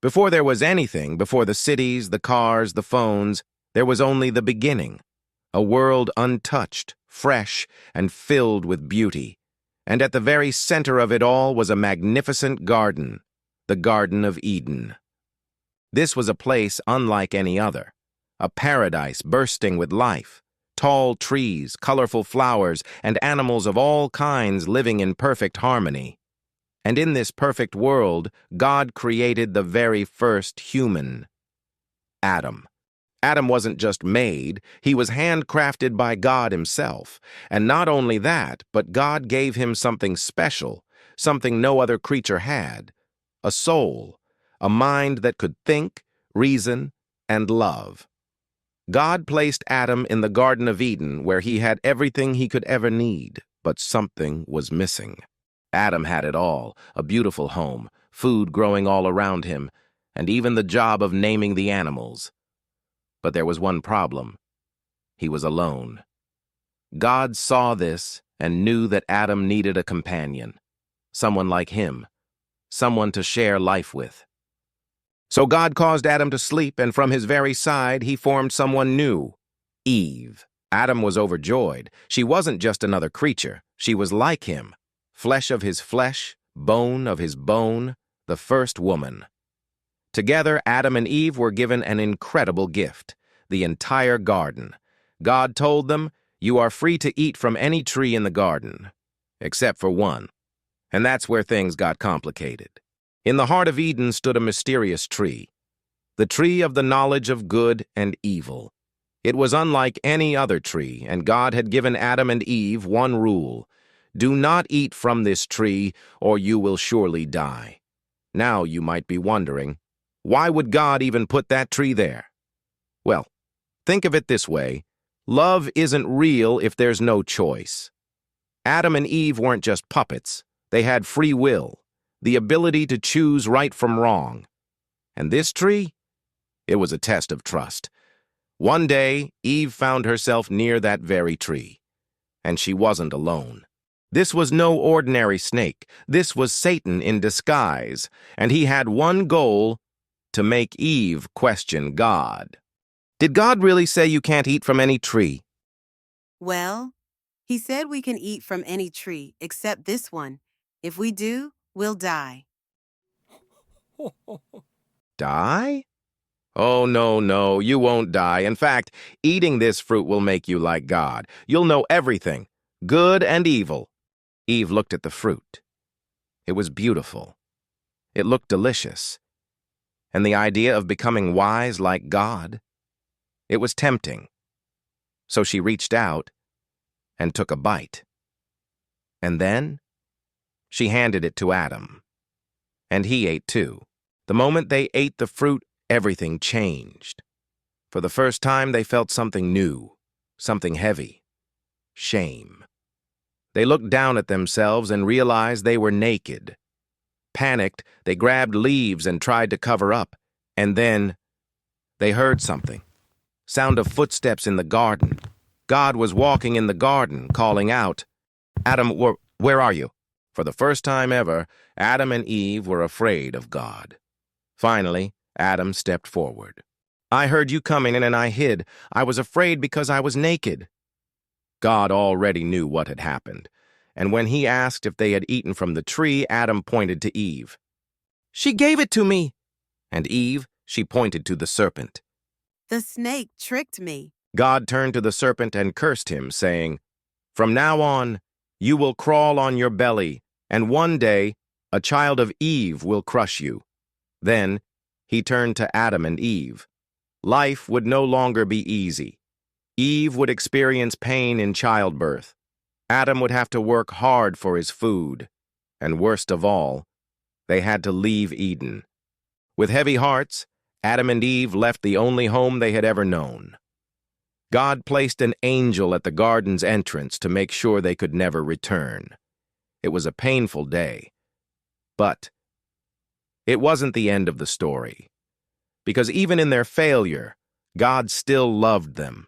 Before there was anything, before the cities, the cars, the phones, there was only the beginning. A world untouched, fresh, and filled with beauty. And at the very center of it all was a magnificent garden, the Garden of Eden. This was a place unlike any other, a paradise bursting with life, tall trees, colorful flowers, and animals of all kinds living in perfect harmony. And in this perfect world, God created the very first human, Adam. Adam wasn't just made, he was handcrafted by God himself. And not only that, but God gave him something special, something no other creature had, a soul, a mind that could think, reason, and love. God placed Adam in the Garden of Eden where he had everything he could ever need, but something was missing. Adam had it all, a beautiful home, food growing all around him, and even the job of naming the animals. But there was one problem. He was alone. God saw this and knew that Adam needed a companion, someone like him, someone to share life with. So God caused Adam to sleep, and from his very side he formed someone new, Eve. Adam was overjoyed. She wasn't just another creature. She was like him, flesh of his flesh, bone of his bone, the first woman. Together, Adam and Eve were given an incredible gift, the entire garden. God told them, "You are free to eat from any tree in the garden, except for one." And that's where things got complicated. In the heart of Eden stood a mysterious tree, the tree of the knowledge of good and evil. It was unlike any other tree, and God had given Adam and Eve one rule: do not eat from this tree, or you will surely die. Now you might be wondering, why would God even put that tree there? Well, think of it this way. Love isn't real if there's no choice. Adam and Eve weren't just puppets. They had free will, the ability to choose right from wrong. And this tree? It was a test of trust. One day, Eve found herself near that very tree. And she wasn't alone. This was no ordinary snake. This was Satan in disguise. And he had one goal: to make Eve question God. Did God really say you can't eat from any tree? Well, he said we can eat from any tree except this one. If we do, we'll die. Die? Oh, no, you won't die. In fact, eating this fruit will make you like God. You'll know everything, good and evil. Eve looked at the fruit. It was beautiful. It looked delicious. And the idea of becoming wise like God, it was tempting. So she reached out and took a bite. And then she handed it to Adam. And he ate too. The moment they ate the fruit, everything changed. For the first time, they felt something new, something heavy: shame. They looked down at themselves and realized they were naked. Panicked, they grabbed leaves and tried to cover up. And then they heard something. Sound of footsteps in the garden. God was walking in the garden, calling out, "Adam, where are you?" For the first time ever, Adam and Eve were afraid of God. Finally, Adam stepped forward. "I heard you coming in and I hid. I was afraid because I was naked." God already knew what had happened, and when he asked if they had eaten from the tree, Adam pointed to Eve. "She gave it to me." And Eve, she pointed to the serpent. The snake tricked me. God turned to the serpent and cursed him, saying, "From now on, you will crawl on your belly, and one day a child of Eve will crush you." Then he turned to Adam and Eve. Life would no longer be easy. Eve would experience pain in childbirth. Adam would have to work hard for his food. And worst of all, they had to leave Eden. With heavy hearts, Adam and Eve left the only home they had ever known. God placed an angel at the garden's entrance to make sure they could never return. It was a painful day. But it wasn't the end of the story. Because even in their failure, God still loved them.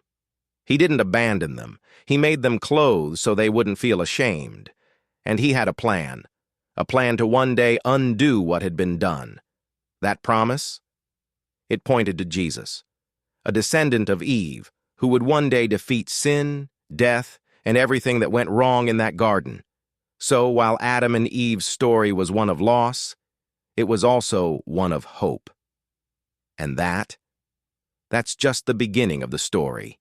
He didn't abandon them. He made them clothes so they wouldn't feel ashamed. And he had a plan to one day undo what had been done. That promise? It pointed to Jesus, a descendant of Eve, who would one day defeat sin, death, and everything that went wrong in that garden. So while Adam and Eve's story was one of loss, it was also one of hope. And that's just the beginning of the story.